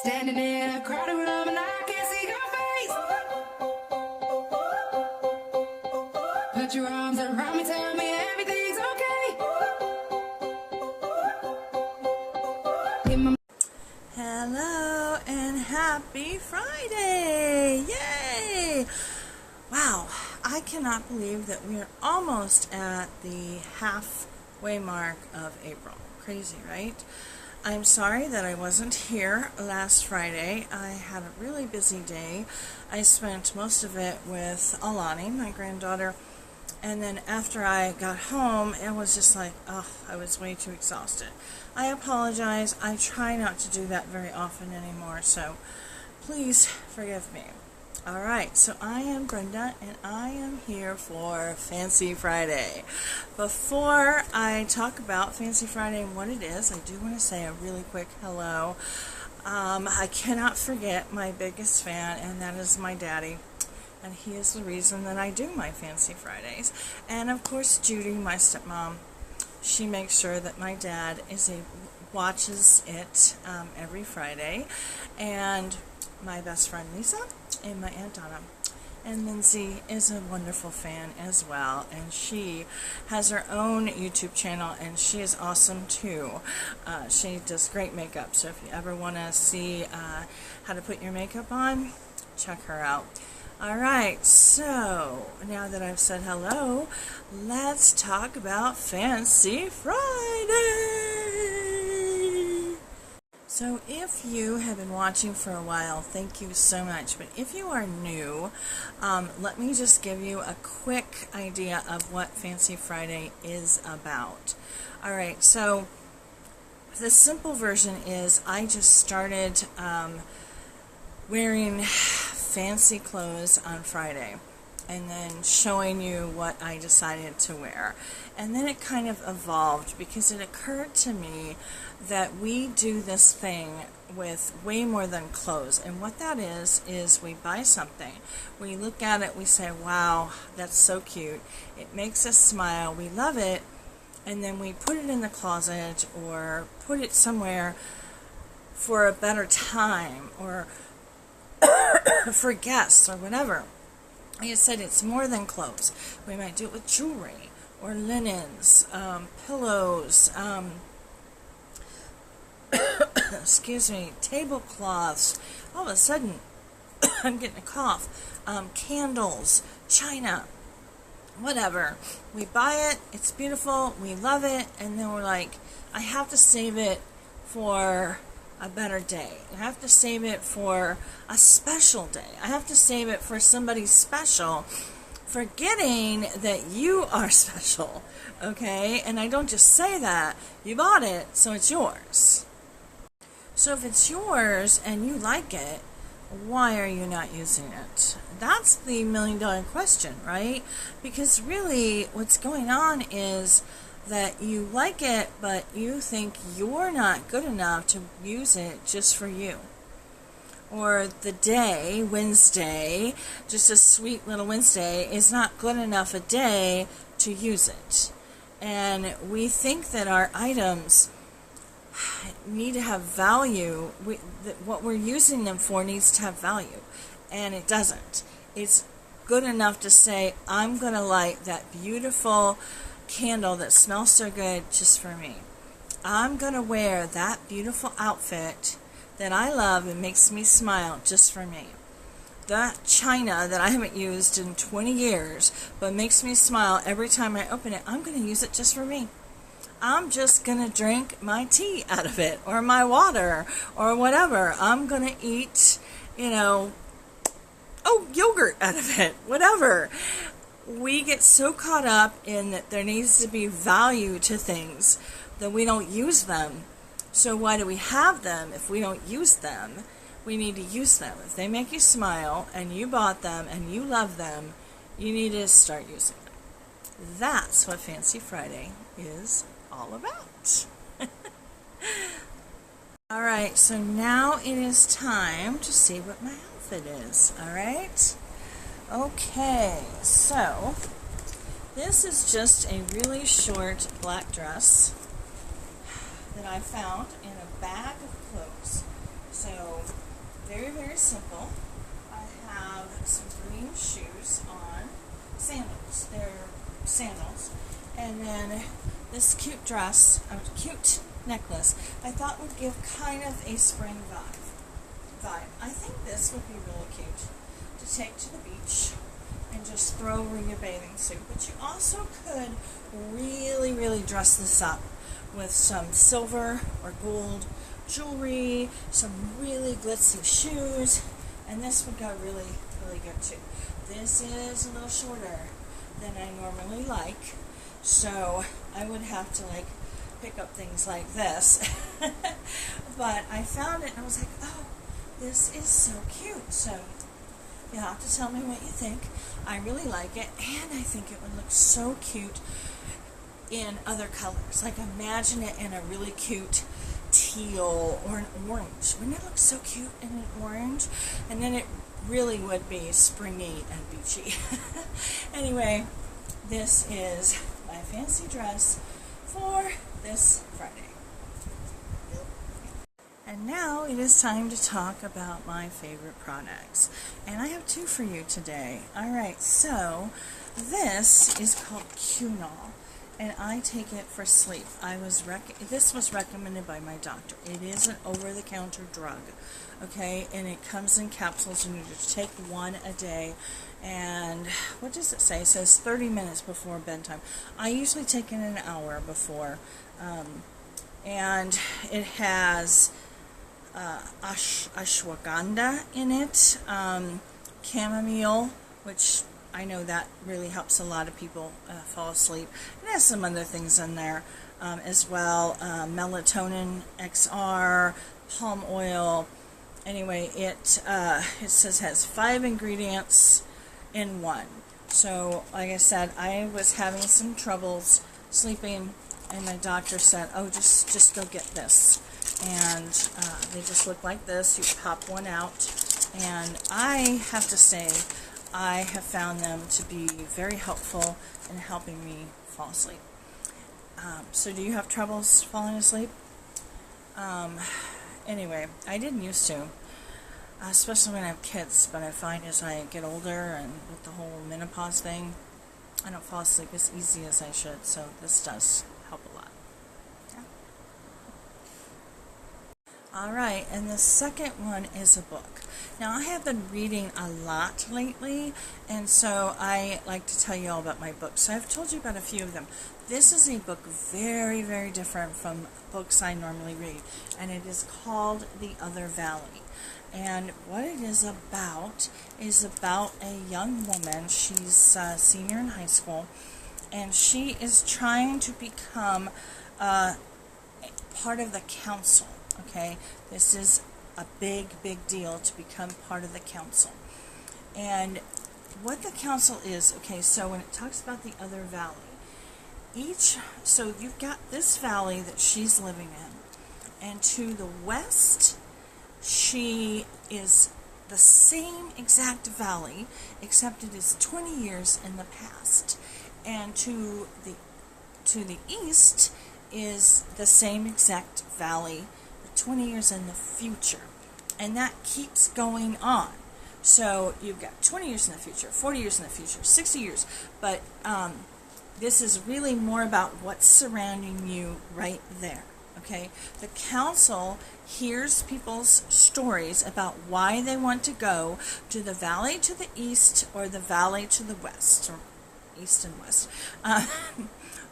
Standing in a crowded room and I can't see your face. Put your arms around me, tell me everything's okay. Hello and happy Friday! Yay! Wow, I cannot believe that we are almost at the halfway mark of April. Crazy, right? I'm sorry that I wasn't here last Friday. I had a really busy day. I spent most of it with Alani, my granddaughter, and then after I got home, it was just like, I was way too exhausted. I apologize. I try not to do that very often anymore, so please forgive me. Alright, so I am Brenda, and I am here for Fancy Friday. Before I talk about Fancy Friday and what it is, I do want to say a really quick hello. I cannot forget my biggest fan, and that is my daddy. And he is the reason that I do my Fancy Fridays. And of course, Judy, my stepmom, she makes sure that my dad watches it every Friday. And my best friend Lisa and my Aunt Donna. And Lindsay is a wonderful fan as well, and she has her own YouTube channel, and she is awesome too. She does great makeup, so if you ever want to see how to put your makeup on, check her out. Alright, so now that I've said hello, let's talk about Fancy Friday! So if you have been watching for a while, thank you so much. But if you are new, let me just give you a quick idea of what Fancy Friday is about. Alright, so the simple version is I just started wearing fancy clothes on Friday and then showing you what I decided to wear. And then it kind of evolved because it occurred to me that we do this thing with way more than clothes. And what that is we buy something. We look at it, we say, wow, that's so cute. It makes us smile, we love it, and then we put it in the closet or put it somewhere for a better time or for guests or whatever. Like I said, it's more than clothes. We might do it with jewelry or linens, pillows, excuse me, tablecloths. All of a sudden, I'm getting a cough. Candles, china, whatever. We buy it, it's beautiful, we love it, and then we're like, I have to save it for a better day. I have to save it for a special day. I have to save it for somebody special, forgetting that you are special, okay? And I don't just say that. You bought it, so it's yours. So if it's yours and you like it, why are you not using it? That's the million-dollar question, right? Because really what's going on is that you like it, but you think you're not good enough to use it just for you. Or the day, Wednesday, just a sweet little Wednesday, is not good enough a day to use it. And we think that our items need to have value. What we're using them for needs to have value. And it doesn't. It's good enough to say, I'm going to light that beautiful candle that smells so good just for me. I'm going to wear that beautiful outfit that I love and makes me smile just for me. That china that I haven't used in 20 years but makes me smile every time I open it, I'm going to use it just for me. I'm just going to drink my tea out of it or my water or whatever. I'm going to eat, yogurt out of it, whatever. We get so caught up in that there needs to be value to things that we don't use them. So why do we have them if we don't use them? We need to use them. If they make you smile and you bought them and you love them, you need to start using them. That's what Fancy Friday is all about. Alright, so now it is time to see what my outfit is. Alright? Okay, so this is just a really short black dress that I found in a bag of clothes. So simple. I have some green shoes on, sandals. They're sandals. And then this cute dress, a cute necklace, I thought would give kind of a spring vibe. I think this would be really cute to take to the beach and just throw over your bathing suit. But you also could really dress this up with some silver or gold jewelry, some really glitzy shoes, and this would go really good too. This is a little shorter than I normally like, so I would have to like pick up things like this. But I found it and I was like, oh, this is so cute. So you have to tell me what you think. I really like it, and I think it would look so cute in other colors. Like imagine it in a really cute teal or an orange. Wouldn't it look so cute in an orange? And then it really would be springy and beachy. Anyway, this is my fancy dress for this Friday. And now it is time to talk about my favorite products. And I have two for you today. Alright, so this is called Cunol, and I take it for sleep. This was recommended by my doctor. It is an over-the-counter drug, okay? And it comes in capsules, and you just take one a day. And what does it say? It says 30 minutes before bedtime. I usually take it an hour before. And it has ashwagandha in it, chamomile, which I know that really helps a lot of people fall asleep. It has some other things in there as well, melatonin XR, palm oil. Anyway, it says has 5 ingredients in one. So, like I said, I was having some troubles sleeping, and my doctor said, oh, just go get this. And they just look like this. You pop one out, and I have to say, I have found them to be very helpful in helping me fall asleep. So do you have troubles falling asleep? Anyway, I didn't used to, especially when I have kids, but I find as I get older and with the whole menopause thing, I don't fall asleep as easy as I should, so this does help a lot. Alright, and the second one is a book. Now, I have been reading a lot lately, and so I like to tell you all about my books. So I've told you about a few of them. This is a book very different from books I normally read, and it is called The Other Valley. And what it is about a young woman. She's a senior in high school, and she is trying to become part of the council. Okay, this is a big deal to become part of the council. And what the council is, okay, so when it talks about the other valley, so you've got this valley that she's living in, and to the west, she is the same exact valley, except it is 20 years in the past. And to the east is the same exact valley, 20 years in the future, and that keeps going on. So you've got 20 years in the future, 40 years in the future, 60 years, but this is really more about what's surrounding you right there. Okay, the council hears people's stories about why they want to go to the valley to the east or the valley to the west, or east and west,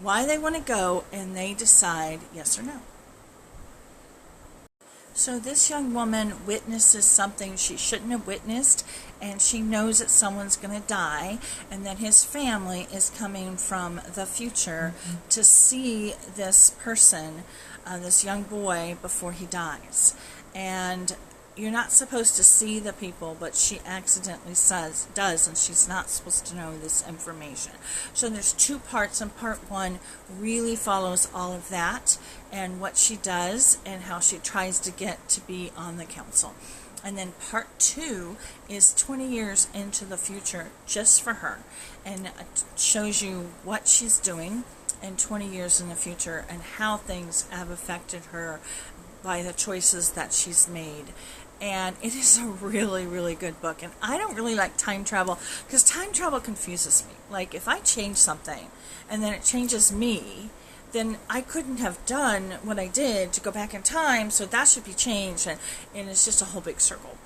why they want to go, and they decide yes or no. So this young woman witnesses something she shouldn't have witnessed, and she knows that someone's going to die, and that his family is coming from the future to see this person, this young boy, before he dies. And you're not supposed to see the people, but she accidentally does, and she's not supposed to know this information. So there's two parts, and part one really follows all of that and what she does and how she tries to get to be on the council. And then part two is 20 years into the future just for her, and it shows you what she's doing in 20 years in the future and how things have affected her by the choices that she's made. And it is a really, really good book. And I don't really like time travel because time travel confuses me. Like if I change something and then it changes me, then I couldn't have done what I did to go back in time, so that should be changed, and it's just a whole big circle.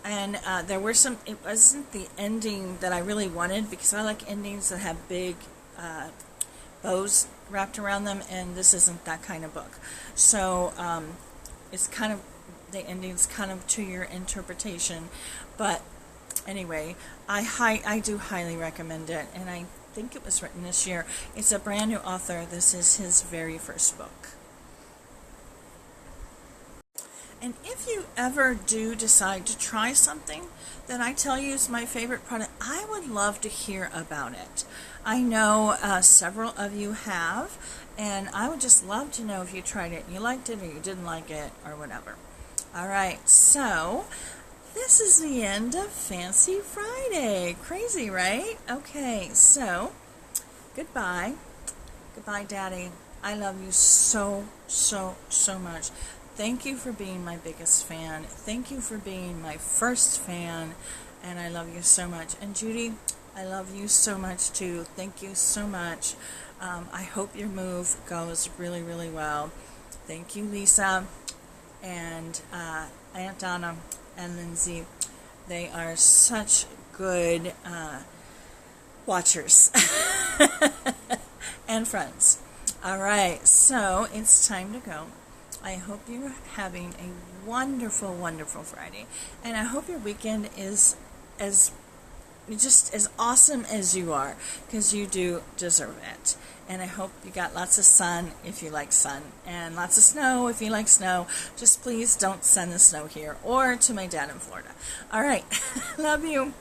And there were some, it wasn't the ending that I really wanted, because I like endings that have big bows wrapped around them, and this isn't that kind of book. So it's kind of, the ending's kind of to your interpretation. But anyway, I do highly recommend it, and I think it was written this year. It's a brand new author. This is his very first book. And if you ever do decide to try something that I tell you is my favorite product, I would love to hear about it. I know several of you have, and I would just love to know if you tried it and you liked it or you didn't like it or whatever. All right, so this is the end of Fancy Friday. Crazy, right? Okay, so goodbye. Goodbye, Daddy. I love you so, so, so much. Thank you for being my biggest fan. Thank you for being my first fan. And I love you so much. And Judy, I love you so much too. Thank you so much. I hope your move goes really, really well. Thank you, Lisa. And Aunt Donna and Lindsay. They are such good watchers and friends. All right, so it's time to go. I hope you're having a wonderful, wonderful Friday, and I hope your weekend is just as awesome as you are, because you do deserve it. And I hope you got lots of sun if you like sun, and lots of snow if you like snow. Just please don't send the snow here or to my dad in Florida. All right, love you.